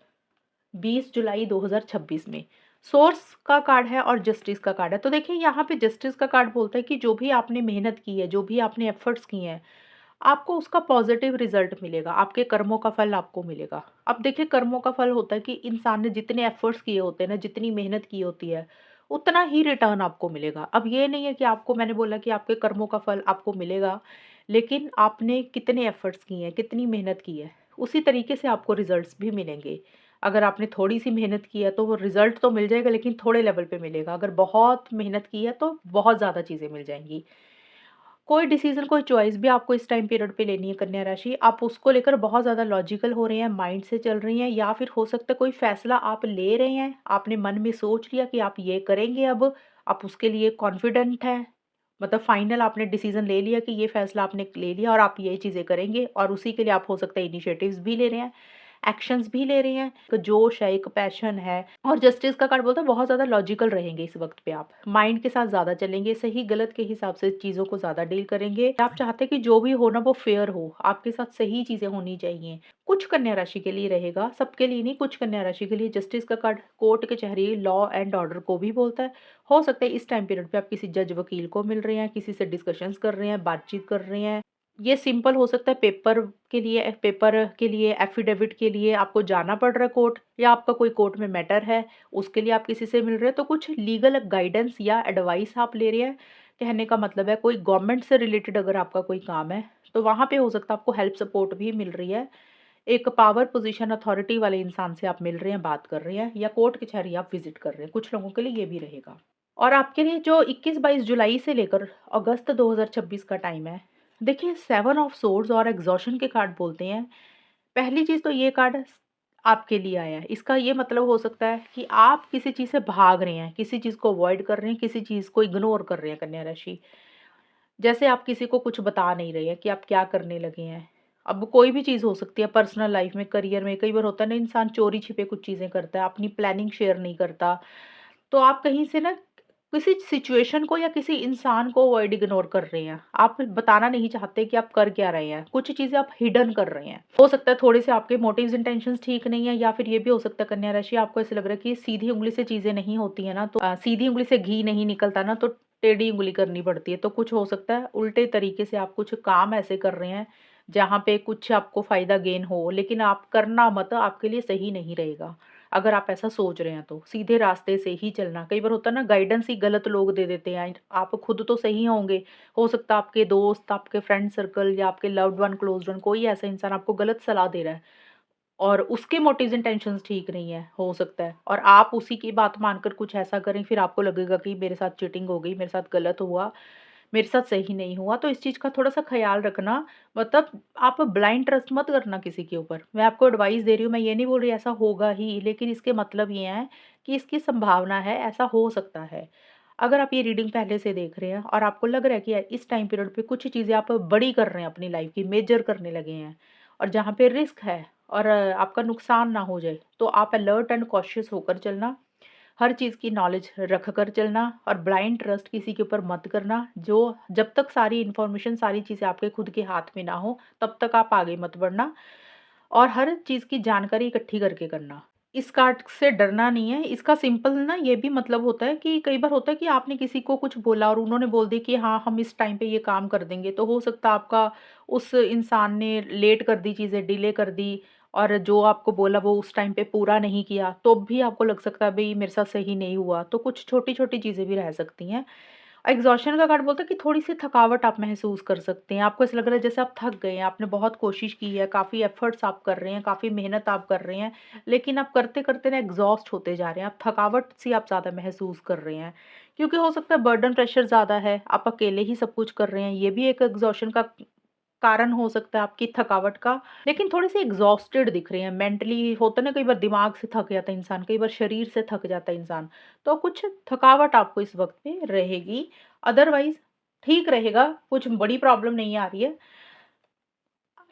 Speaker 1: 20 जुलाई 2026 में सोर्स का कार्ड है और जस्टिस का कार्ड है। तो देखिए यहाँ पे जस्टिस का कार्ड बोलता है कि जो भी आपने मेहनत की है, जो भी आपने एफर्ट्स किए हैं, आपको उसका पॉजिटिव रिजल्ट मिलेगा, आपके कर्मों का फल आपको मिलेगा। अब देखिए कर्मों का फल होता है कि इंसान ने जितने एफर्ट्स किए होते हैं ना, जितनी मेहनत की होती है, उतना ही रिटर्न आपको मिलेगा। अब ये नहीं है कि आपको, मैंने बोला कि आपके कर्मों का फल आपको मिलेगा, लेकिन आपने कितने एफर्ट्स किए हैं, कितनी मेहनत की है, उसी तरीके से आपको रिजल्ट्स भी मिलेंगे। अगर आपने थोड़ी-सी मेहनत की है, तो वो रिज़ल्ट तो मिल जाएगा लेकिन थोड़े लेवल पे मिलेगा। अगर बहुत मेहनत की है, तो बहुत ज़्यादा चीज़ें मिल जाएँगी। कोई डिसीज़न, कोई चॉइस भी आपको इस टाइम पीरियड पे लेनी है कन्या राशि, आप उसको लेकर बहुत ज़्यादा लॉजिकल हो रहे हैं, माइंड से चल रही हैं, या फिर हो सकता है कोई फ़ैसला आप ले रहे हैं, आपने मन में सोच लिया कि आप ये करेंगे अब, आप उसके लिए कॉन्फिडेंट हैं। मतलब फाइनल आपने डिसीज़न ले लिया कि ये फ़ैसला आपने ले लिया और आप ये चीज़ें करेंगे, और उसी के लिए आप हो सकता है इनिशिएटिव्स भी ले रहे हैं। एक्शंस भी ले रहे हैं, एक जोश है, एक पैशन है। और जस्टिस का कार्ड बोलता है बहुत ज़्यादा लॉजिकल रहेंगे इस वक़्त पे आप। माइंड के साथ ज़्यादा चलेंगे, सही गलत के हिसाब से चीज़ों को ज़्यादा डील करेंगे। आप चाहते हैं कि जो भी हो ना वो फेयर हो, आपके साथ सही चीज़ें होनी चाहिए। कुछ कन्या राशि के लिए रहेगा, सबके लिए नहीं, कुछ कन्या राशि के लिए जस्टिस का कार्ड कोर्ट कचहरी, लॉ एंड ऑर्डर को भी बोलता है। हो सकता है इस टाइम पीरियड पे आप किसी जज वकील को मिल रहे हैं, किसी से डिस्कशंस कर रहे हैं, बातचीत कर रहे हैं। ये सिंपल हो सकता है, पेपर के लिए एफ़िडेविट के लिए आपको जाना पड़ रहा है कोर्ट, या आपका कोई कोर्ट में मैटर है, उसके लिए आप किसी से मिल रहे हैं, तो कुछ लीगल गाइडेंस या एडवाइस आप ले रहे हैं। कहने का मतलब है कोई गवर्नमेंट से रिलेटेड अगर आपका कोई काम है, तो वहाँ पे हो सकता है आपको हेल्प सपोर्ट भी मिल रही है। एक पावर पोज़ीशन अथॉरिटी वाले इंसान से आप मिल रहे हैं, बात कर रहे हैं, या कोर्ट कचहरी आप विज़िट कर रहे हैं, कुछ लोगों के लिए ये भी रहेगा। और आपके लिए जो 21-22 जुलाई से लेकर अगस्त 2026 का टाइम है, देखिए 7 ऑफ सोर्ड्स और एग्ज़ॉशन के कार्ड बोलते हैं। पहली चीज़ तो ये कार्ड आपके लिए आया है। इसका ये मतलब हो सकता है कि आप किसी चीज़ से भाग रहे हैं, किसी चीज़ को अवॉइड कर रहे हैं, किसी चीज़ को इग्नोर कर रहे हैं कन्या राशि। जैसे आप किसी को कुछ बता नहीं रहे हैं कि आप क्या करने लगे हैं। अब कोई भी चीज़ हो सकती है, पर्सनल लाइफ़ में, करियर में, कई बार होता है ना इंसान चोरी-छिपे कुछ चीज़ें करता है, अपनी प्लानिंग शेयर नहीं करता। तो आप कहीं से ना किसी सिचुएशन को या किसी इंसान को अवॉइड, इग्नोर कर रहे हैं। आप बताना नहीं चाहते कि आप कर क्या रहे हैं। कुछ चीज़ें आप हिडन कर रहे हैं। हो सकता है थोड़े से आपके मोटिव्स इंटेंशंस ठीक नहीं है, या फिर ये भी हो सकता है कन्या राशि आपको ऐसा लग रहा है कि सीधी उंगली से चीज़ें नहीं होती है ना, तो सीधी उंगली से घी नहीं निकलता ना, तो टेढ़ी उंगली करनी पड़ती है। तो कुछ हो सकता है उल्टे तरीके से आप कुछ काम ऐसे कर रहे हैं, जहाँ पे कुछ आपको फ़ायदा गेन हो, लेकिन आप करना मत, आपके लिए सही नहीं रहेगा। अगर आप ऐसा सोच रहे हैं तो सीधे रास्ते से ही चलना। कई बार होता है ना गाइडेंस ही गलत लोग दे देते हैं, आप खुद तो सही होंगे, हो सकता है आपके दोस्त, आपके फ्रेंड सर्कल या आपके लव्ड वन, क्लोज्ड वन, कोई ऐसा इंसान आपको गलत सलाह दे रहा है, और उसके मोटिव्स इंटेंशंस ठीक नहीं है, हो सकता है, और आप उसी की बात मानकर कुछ ऐसा करें, फिर आपको लगेगा कि मेरे साथ चीटिंग हो गई, मेरे साथ गलत हुआ, मेरे साथ सही नहीं हुआ। तो इस चीज़ का थोड़ा-सा ख़्याल रखना। मतलब आप ब्लाइंड ट्रस्ट मत करना किसी के ऊपर। मैं आपको एडवाइस दे रही हूँ, मैं ये नहीं बोल रही ऐसा होगा ही, लेकिन इसके मतलब ये है कि इसकी संभावना है, ऐसा हो सकता है। अगर आप ये रीडिंग पहले से देख रहे हैं और आपको लग रहा है कि इस टाइम पीरियड पे कुछ चीज़ें आप बड़ी कर रहे हैं अपनी लाइफ़ की, मेजर करने लगे हैं, और जहाँ पे रिस्क है और आपका नुकसान ना हो जाए, तो आप अलर्ट एंड कॉशियस होकर चलना। हर चीज़ की नॉलेज रख कर चलना, और ब्लाइंड ट्रस्ट किसी के ऊपर मत करना। जो जब तक सारी इन्फॉर्मेशन, सारी चीज़ें आपके खुद के हाथ में ना हो, तब तक आप आगे मत बढ़ना, और हर चीज़ की जानकारी इकट्ठी करके करना। इस कार्ड से डरना नहीं है, इसका सिंपल ना ये भी मतलब होता है कि कई बार होता है कि आपने किसी को कुछ बोला और उन्होंने बोल दिया कि हाँ, हम इस टाइम पे ये काम कर देंगे, तो हो सकता है आपका उस इंसान ने लेट कर दी चीज़ें, डिले कर दी और जो आपको बोला वो उस टाइम पे पूरा नहीं किया, तो भी आपको लग सकता है भई मेरे साथ सही नहीं हुआ, तो कुछ छोटी-छोटी चीज़ें भी रह सकती हैं। एग्ज़ॉशन का कार्ड बोलता है कि थोड़ी-सी थकावट आप महसूस कर सकते हैं। आपको ऐसा लग रहा है जैसे आप थक गए हैं, आपने बहुत कोशिश की है, काफ़ी एफ़र्ट्स आप कर रहे हैं, काफ़ी मेहनत आप कर रहे हैं, लेकिन आप करते-करते ना एग्ज़ॉस्ट होते जा रहे हैं। आप थकावट-सी आप ज़्यादा महसूस कर रहे हैं। क्योंकि हो सकता है बर्डन प्रेशर ज़्यादा है, आप अकेले ही सब कुछ कर रहे हैं, ये भी एक एग्ज़ॉशन का कारण हो सकता है आपकी थकावट का। लेकिन थोड़े-से एग्ज़ॉस्टेड दिख रहे हैं, मेंटली होता है ना कई बार दिमाग से थक जाता है इंसान, कई बार शरीर से थक जाता है इंसान। तो कुछ थकावट आपको इस वक़्त पे रहेगी, अदरवाइज़ ठीक रहेगा, कुछ बड़ी प्रॉब्लम नहीं आ रही है।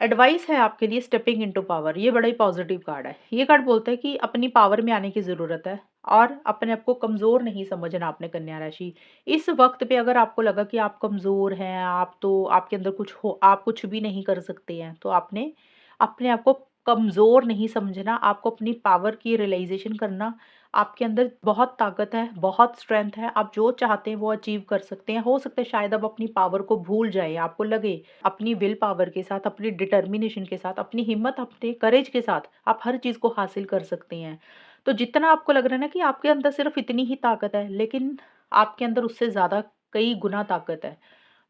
Speaker 1: एडवाइस है आपके लिए स्टेपिंग इनटू पावर, ये बड़ा ही पॉजिटिव कार्ड है। ये कार्ड बोलता है कि अपनी पावर में आने की ज़रूरत है और अपने आप को कमज़ोर नहीं समझना आपने कन्या राशि। इस वक़्त पे अगर आपको लगा कि आप कमज़ोर हैं, आप तो आपके अंदर कुछ हो आप कुछ भी नहीं कर सकते हैं, तो आपने अपने आप को कमज़ोर नहीं समझना, आपको अपनी पावर की रियलाइज़ेशन करना। आपके अंदर बहुत ताकत है, बहुत स्ट्रेंथ है, आप जो चाहते हैं वो अचीव कर सकते हैं। हो सकता है शायद आप अपनी पावर को भूल जाएँ, आपको लगे अपनी विल पावर के साथ, अपनी डिटर्मिनेशन के साथ, अपनी हिम्मत, अपने करेज के साथ आप हर चीज़ को हासिल कर सकते हैं। तो जितना आपको लग रहा है ना कि आपके अंदर सिर्फ़ इतनी ही ताकत है, लेकिन आपके अंदर उससे ज़्यादा कई गुना ताकत है।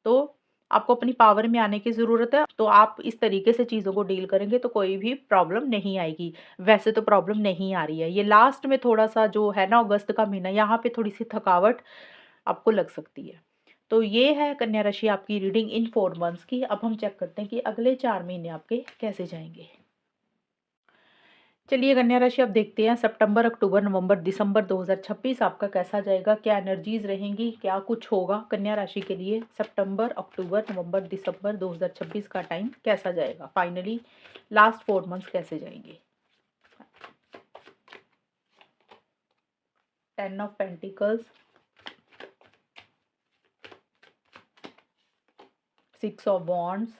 Speaker 1: तो आपको अपनी पावर में आने की ज़रूरत है, तो आप इस तरीके से चीज़ों को डील करेंगे तो कोई भी प्रॉब्लम नहीं आएगी। वैसे तो प्रॉब्लम नहीं आ रही है, ये लास्ट में थोड़ा-सा जो है ना अगस्त का महीना, यहाँ पे थोड़ी-सी थकावट आपको लग सकती है। तो ये है कन्या राशि आपकी रीडिंग इन 4 मंथ्स की। अब हम चेक करते हैं कि अगले 4 महीने आपके कैसे जाएँगे। चलिए कन्या राशि अब देखते हैं सितंबर, अक्टूबर, नवंबर, दिसंबर 2026 आपका कैसा जाएगा? क्या एनर्जीज़ रहेंगी? क्या कुछ होगा कन्या राशि के लिए? सितंबर, अक्टूबर, नवंबर, दिसंबर 2026 का टाइम कैसा जाएगा? फाइनली लास्ट 4 मंथ्स कैसे जाएँगे? 10 of pentacles, 6 of wands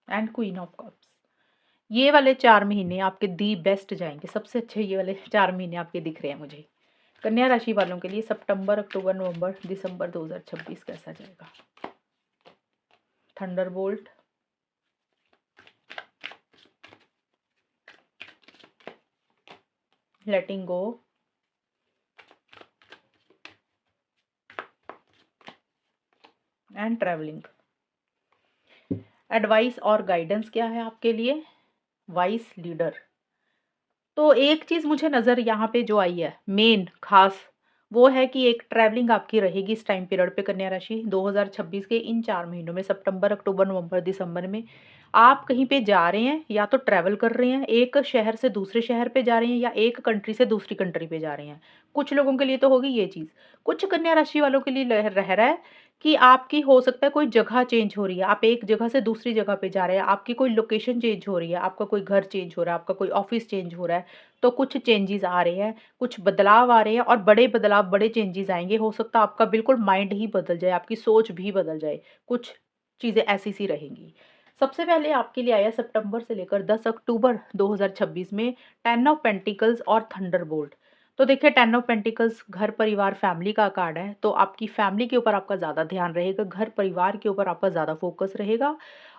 Speaker 1: and queen of cups. ये वाले 4 महीने आपके दी बेस्ट जाएँगे, सबसे अच्छे ये वाले 4 महीने आपके दिख रहे हैं मुझे। कन्या राशि वालों के लिए सितंबर, अक्टूबर, नवंबर, दिसंबर 2026 कैसा जाएगा? Thunderbolt, letting go, and travelling. Advice और गाइडेंस क्या है आपके लिए? Vice leader. तो एक चीज़ मुझे नज़र यहाँ पे जो आई है, मेन ख़ास, वो है कि एक ट्रैवलिंग आपकी रहेगी इस टाइम पीरियड पे कन्या राशि 2026 के इन 4 महीनों में सितंबर, अक्टूबर, नवंबर, दिसंबर में। आप कहीं पे जा रहे हैं या तो ट्रैवल कर रहे हैं, एक शहर से दूसरे शहर पे जा रहे हैं या एक कंट्री से दूसरी कंट्री पे जा रहे हैं। कुछ लोगों के लिए तो होगी ये चीज़। कुछ कन्या राशि वालों के लिए रह रहा है कि आपकी हो सकता है कोई जगह चेंज हो रही है, आप एक जगह से दूसरी जगह पे जा रहे हैं, आपकी कोई लोकेशन चेंज हो रही है, आपका कोई घर चेंज हो रहा है, आपका कोई ऑफ़िस चेंज हो रहा है। तो कुछ चेंजेज़ आ रहे हैं, कुछ बदलाव आ रहे हैं और बड़े बदलाव, बड़े चेंजेज़ आएँगे। हो सकता है आपका बिल्कुल माइंड ही बदल जाए, आपकी सोच भी बदल जाए, कुछ चीज़ें ऐसी-सी रहेंगी। सबसे पहले आपके लिए आया सितंबर से लेकर 10 अक्टूबर 2026 में 10 ऑफ पेंटिकल्स और थंडरबोल्ट। तो देखिए 10 ऑफ पेंटिकल्स घर, परिवार, फैमिली का कार्ड है, तो आपकी फैमिली के ऊपर आपका ज़्यादा ध्यान रहेगा, घर, परिवार के ऊपर आपका ज़्यादा फ़ोकस रहेगा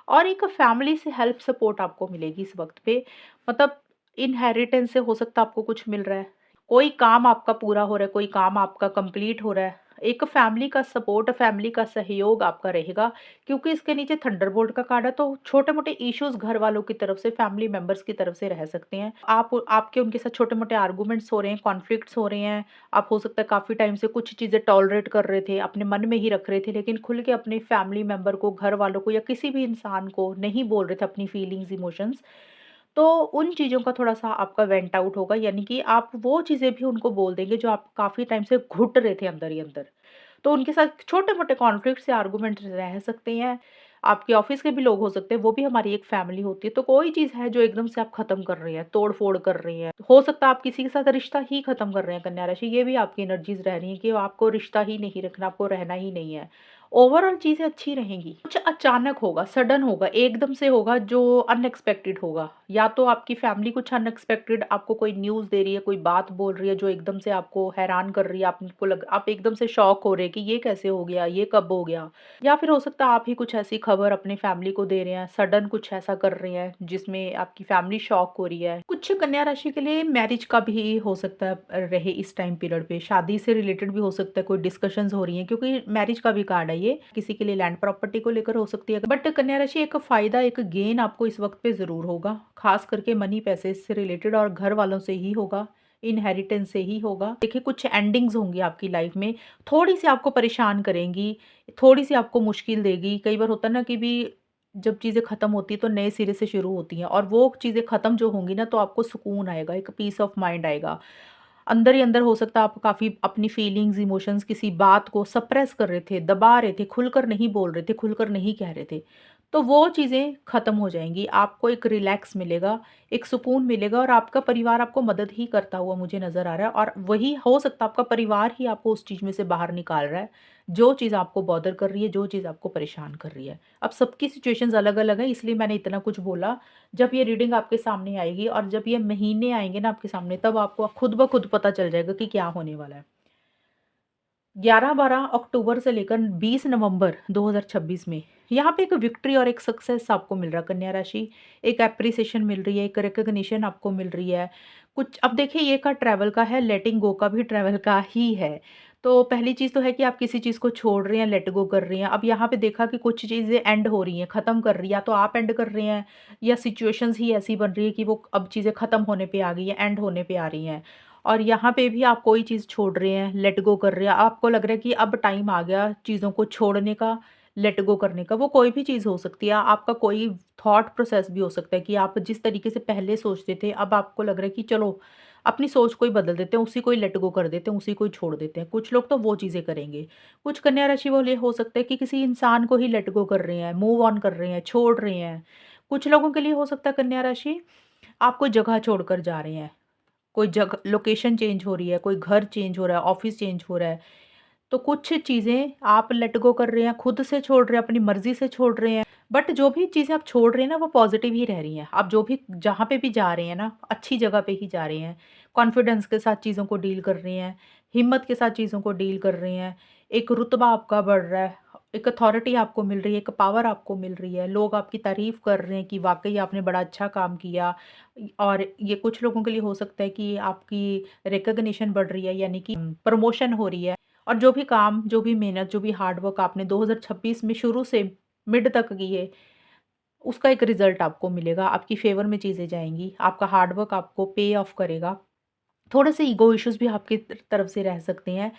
Speaker 1: और एक फैमिली से हेल्प सपोर्ट आपको मिलेगी इस वक़्त पे। मतलब इनहेरिटेंस से हो सकता है आपको कुछ मिल रहा है। कोई काम आपका पूरा हो रहा है, कोई काम आपका कंप्लीट हो रहा है। एक फैमिली का सपोर्ट, फैमिली का सहयोग आपका रहेगा क्योंकि इसके नीचे थंडरबोल्ट का कार्ड है तो छोटे-मोटे इश्यूज़ घर वालों की तरफ से, फैमिली मेंबर्स की तरफ से रह सकते हैं। आप आपके उनके साथ छोटे-मोटे आर्गुमेंट्स हो रहे हैं, कॉन्फ्लिक्ट्स हो रहे हैं। आप हो सकता है काफ़ी टाइम से कुछ चीज़ें टॉलरेट कर रहे थे, अपने मन में ही रख रहे थे लेकिन खुल के अपने फैमिली मेंबर को, घर वालों को या किसी भी इंसान को नहीं बोल रहे थे अपनी फीलिंग्स, इमोशंस। तो उन चीज़ों का थोड़ा-सा आपका वेंट आउट होगा यानी कि आप वो चीज़ें भी उनको बोल देंगे जो आप काफ़ी टाइम से घुट रहे थे अंदर ही अंदर। तो उनके साथ छोटे-मोटे कॉन्फ्लिक्ट्स या आर्गुमेंट रह सकते हैं। आपके ऑफ़िस के भी लोग हो सकते हैं, वो भी हमारी एक फैमिली होती है। तो कोई चीज़ है जो एकदम से आप ख़त्म कर रहे हैं, तोड़-फोड़ कर रहे हैं। हो सकता है आप किसी के साथ रिश्ता ही ख़त्म कर रहे हैं कन्या राशि, ये भी आपकी एनर्जीज़ रह रही हैं कि आपको रिश्ता ही नहीं रखना, आपको रहना ही नहीं है। ओवरऑल चीज़ें अच्छी रहेंगी। कुछ अचानक होगा, सडन होगा, एकदम से होगा जो अनएक्सपेक्टेड होगा। या तो आपकी फैमिली कुछ अनएक्सपेक्टेड आपको कोई न्यूज़ दे रही है, कोई बात बोल रही है जो एकदम से आपको हैरान कर रही है, आपको लग आप एकदम से शॉक हो रहे हैं कि ये कैसे हो गया? ये कब हो गया? या फिर हो सकता है आप ही कुछ ऐसी खबर अपनी फैमिली को दे रहे हैं, सडन कुछ ऐसा कर रहे हैं जिसमें आपकी फैमिली शॉक हो रही है। कुछ कन्या राशि के लिए मैरिज का भी हो सकता है रहे इस टाइम पीरियड पे, शादी से रिलेटेड भी हो सकता है, कोई डिस्कशंस हो रही हैं क्योंकि मैरिज का भी कार्ड है ये, किसी के लिए लैंड प्रॉपर्टी को लेकर हो सकती है। बट कन्या राशि एक फ़ायदा, एक गेन आपको इस वक्त पे ज़रूर होगा, खास करके मनी पैसे से रिलेटेड और घर वालों से ही होगा, इनहेरिटेंस से ही होगा। देखिए कुछ एंडिंग्स होंगी आपकी लाइफ में, थोड़ी-सी आपको परेशान करेंगी, थोड़ी-सी आपको मुश्किल देगी। कई बार होता है ना कि भी जब चीज़ें ख़त्म होती हैं तो नए सिरे से शुरू होती हैं, और वो चीज़ें ख़त्म जो होंगी ना तो आपको सुकून आएगा, एक पीस ऑफ माइंड आएगा। अंदर ही अंदर हो सकता है आप काफ़ी अपनी फीलिंग्स, इमोशंस किसी बात को सप्रेस कर रहे थे, दबा रहे थे, खुलकर नहीं बोल रहे थे, खुलकर नहीं कह रहे थे। तो वो चीज़ें ख़त्म हो जाएँगी, आपको एक रिलैक्स मिलेगा, एक सुकून मिलेगा, और आपका परिवार आपको मदद ही करता हुआ मुझे नज़र आ रहा है, और वही हो सकता है आपका परिवार ही आपको उस चीज़ में से बाहर निकाल रहा है, जो चीज़ आपको बॉदर कर रही है, जो चीज़ आपको परेशान कर रही है। अब सबकी सिचुएशंस अलग-अलग है, इसलिए मैंने इतना कुछ बोला। जब ये रीडिंग आपके सामने आएगी और जब ये महीने आएँगे ना आपके सामने, तब आपको खुद ब खुद पता चल जाएगा कि क्या होने वाला है। 11-12 अक्टूबर से लेकर 20 नवंबर 2026 में यहाँ पे एक विक्ट्री और एक सक्सेस आपको मिल रहा है कन्या राशि। एक एप्रिसिएशन मिल रही है, एक रिकॉग्निशन आपको मिल रही है। कुछ अब देखिए ये का ट्रैवल का है, लेटिंग गो का भी ट्रैवल का ही है। तो पहली चीज़ तो है कि आप किसी चीज़ को छोड़ रहे हैं, लेट गो कर रही हैं। अब यहाँ पे देखा कि कुछ चीज़ें एंड हो रही हैं, ख़त्म कर रही हैं, या तो आप एंड कर रहे हैं या सिचुएशंस ही ऐसी बन रही है कि वो अब चीज़ें ख़त्म होने पे आ गई हैं, एंड होने पे आ रही हैं। और यहाँ पे भी आप कोई चीज़ छोड़ रहे हैं, लेट गो कर रहे हैं, आपको लग रहा है कि अब टाइम आ गया चीज़ों को छोड़ने का, लेट गो करने का। वो कोई भी चीज़ हो सकती है, आपका कोई थॉट प्रोसेस भी हो सकता है कि आप जिस तरीके से पहले सोचते थे, अब आपको लग रहा है कि चलो अपनी सोच को ही बदल देते हैं, उसी को ही लेट गो कर देते हैं, उसी को ही छोड़ देते हैं। कुछ लोग तो वो चीज़ें करेंगे। कुछ कन्या राशि वाले हो सकता है कि किसी इंसान को ही लेट गो कर रहे हैं, मूव ऑन कर रहे हैं, छोड़ रहे हैं। कुछ लोगों के लिए हो सकता है कन्या राशि, आप कोई जगह छोड़कर जा रहे हैं। कोई जगह लोकेशन चेंज हो रही है, कोई घर चेंज हो रहा है, ऑफ़िस चेंज हो रहा है। तो कुछ चीज़ें आप लेट गो कर रहे हैं, खुद से छोड़ रहे हैं, अपनी मर्ज़ी से छोड़ रहे हैं। बट जो भी चीज़ें आप छोड़ रहे हैं ना, वो पॉज़िटिव ही रह रही हैं। आप जो भी जहाँ पे भी जा रहे हैं ना, अच्छी जगह पे ही जा रहे हैं। कॉन्फिडेंस के साथ चीज़ों को डील कर रहे हैं, हिम्मत के साथ चीज़ों को डील कर रहे हैं। एक रुतबा आपका बढ़ रहा है, एक अथॉरिटी आपको मिल रही है, एक पावर आपको मिल रही है। लोग आपकी तारीफ़ कर रहे हैं कि वाक़ई आपने बड़ा अच्छा काम किया। और ये कुछ लोगों के लिए हो सकता है कि आपकी रिकॉग्निशन बढ़ रही है, यानी कि प्रमोशन हो रही है। और जो भी काम, जो भी मेहनत, जो भी हार्ड वर्क आपने 2026 में शुरू से मिड तक की है, उसका एक रिज़ल्ट आपको मिलेगा, आपकी फ़ेवर में चीज़ें जाएँगी, आपका हार्ड वर्क आपको पे ऑफ करेगा। थोड़े-से ईगो इश्यूज़ भी आपकी तरफ से रह सकते हैं,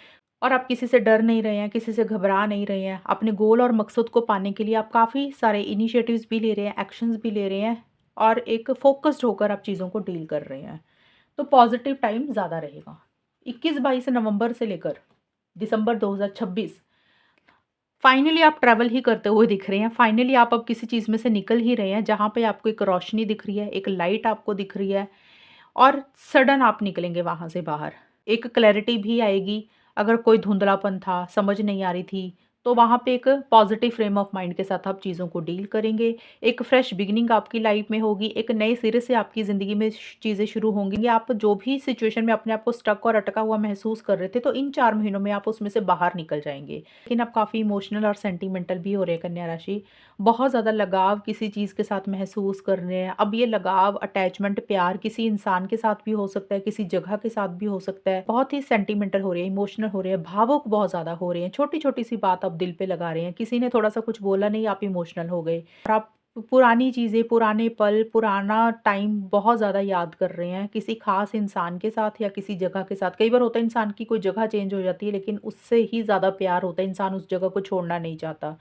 Speaker 1: और आप किसी से डर नहीं रहे हैं, किसी से घबरा नहीं रहे हैं। अपने गोल और मकसद को पाने के लिए आप काफ़ी सारे इनिशिएटिव्स भी ले रहे हैं, एक्शंस भी ले रहे हैं, और एक फ़ोकस्ड होकर आप चीज़ों को डील कर रहे हैं। तो पॉज़िटिव टाइम ज़्यादा रहेगा। 21-22 नवंबर से लेकर दिसंबर 2026 फाइनली आप ट्रैवल ही करते हुए दिख रहे हैं। फाइनली आप अब किसी चीज़ में से निकल ही रहे हैं, जहाँ पे आपको एक रोशनी दिख रही है, एक लाइट आपको दिख रही है, और सडन आप निकलेंगे वहाँ से बाहर। एक क्लैरिटी भी आएगी, अगर कोई धुंधलापन था, समझ नहीं आ रही थी, तो वहाँ पे एक पॉज़िटिव फ्रेम ऑफ माइंड के साथ आप चीज़ों को डील करेंगे। एक फ्रेश बिगिनिंग आपकी लाइफ़ में होगी, एक नए सिरे से आपकी ज़िंदगी में चीज़ें शुरू होंगी। आप जो भी सिचुएशन में अपने आप को स्टक और अटका हुआ महसूस कर रहे थे, तो इन 4 महीनों में आप उसमें से बाहर निकल जाएँगे। लेकिन आप काफ़ी इमोशनल और सेंटिमेंटल भी हो रहे हैं कन्या राशि। बहुत ज़्यादा लगाव किसी चीज़ के साथ महसूस कर रहे हैं। अब ये लगाव, अटैचमेंट, प्यार किसी इंसान के साथ भी हो सकता है, किसी जगह के साथ भी हो सकता है। बहुत ही सेंटिमेंटल हो रहे हैं, इमोशनल हो रहे हैं, भावुक बहुत ज़्यादा हो रहे हैं। छोटी-छोटी सी बात आप दिल पे लगा रहे हैं। किसी ने थोड़ा-सा कुछ बोला नहीं, आप इमोशनल हो गए। और आप पुरानी चीज़ें, पुराने पल, पुराना टाइम बहुत ज़्यादा याद कर रहे हैं, किसी ख़ास इंसान के साथ या किसी जगह के साथ। कई बार होता है इंसान की कोई जगह चेंज हो जाती है, लेकिन उससे ही ज़्यादा प्यार होता है, इंसान उस जगह को छोड़ना नहीं चाहता।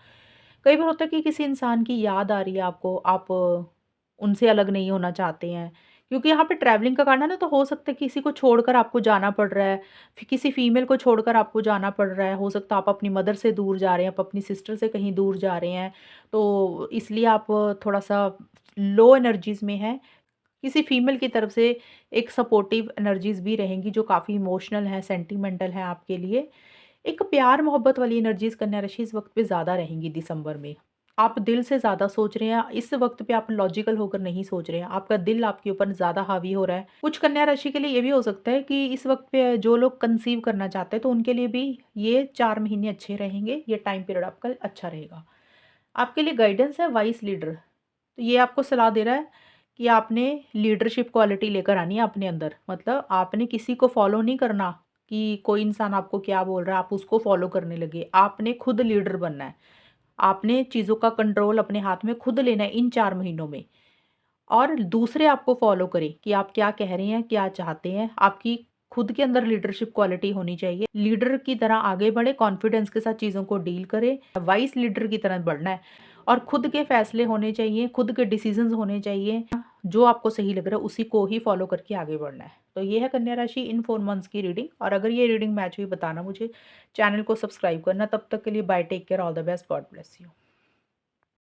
Speaker 1: कई बार होता है कि किसी इंसान की याद आ रही है आपको, आप उनसे अलग नहीं होना चाहते हैं। क्योंकि यहाँ पे ट्रैवलिंग का कारण है ना, तो हो सकता है किसी को छोड़कर आपको जाना पड़ रहा है, किसी फीमेल को छोड़कर आपको जाना पड़ रहा है। हो सकता है आप अपनी मदर से दूर जा रहे हैं, आप अपनी सिस्टर से कहीं दूर जा रहे हैं, तो इसलिए आप थोड़ा-सा लो एनर्जीज़ में हैं। किसी फीमेल की तरफ से एक सपोर्टिव एनर्जीज़ भी रहेंगी जो काफ़ी इमोशनल हैं, सेंटिमेंटल हैं आपके लिए। एक प्यार मोहब्बत वाली एनर्जीज़ कन्या राशि इस वक़्त पे ज़्यादा रहेंगी दिसंबर में। आप दिल से ज़्यादा सोच रहे हैं, इस वक़्त पे आप लॉजिकल होकर नहीं सोच रहे हैं, आपका दिल आपके ऊपर ज़्यादा हावी हो रहा है। कुछ कन्या राशि के लिए ये भी हो सकता है कि इस वक़्त पे जो लोग कंसीव करना चाहते हैं, तो उनके लिए भी ये 4 महीने अच्छे रहेंगे, ये टाइम पीरियड आपका अच्छा रहेगा। आपके लिए गाइडेंस है वाइस लीडर, तो ये आपको सलाह दे रहा है कि आपने लीडरशिप क्वालिटी लेकर आनी है अपने अंदर। मतलब आपने किसी को फॉलो नहीं करना कि कोई इंसान आपको क्या बोल रहा है, आप उसको फॉलो करने लगे। आपने खुद लीडर बनना है। आपने चीज़ों का कंट्रोल अपने हाथ में खुद लेना है इन 4 महीनों में, और दूसरे आपको फॉलो करें कि आप क्या कह रहे हैं, क्या चाहते हैं। आपकी खुद के अंदर लीडरशिप क्वालिटी होनी चाहिए। लीडर की तरह आगे बढ़े, कॉन्फिडेंस के साथ चीज़ों को डील करें, वाइस लीडर की तरह बढ़ना है और खुद के फैसले होने चाहिए, खुद के डिसीजंस होने चाहिए। जो आपको सही लग रहा है उसी को ही फॉलो करके आगे बढ़ना है। तो ये है कन्या राशि इन 4 मंथ्स की रीडिंग, और अगर ये रीडिंग मैच हुई बताना मुझे। चैनल को सब्सक्राइब करना। तब तक के लिए bye, take care, all the best, God bless you.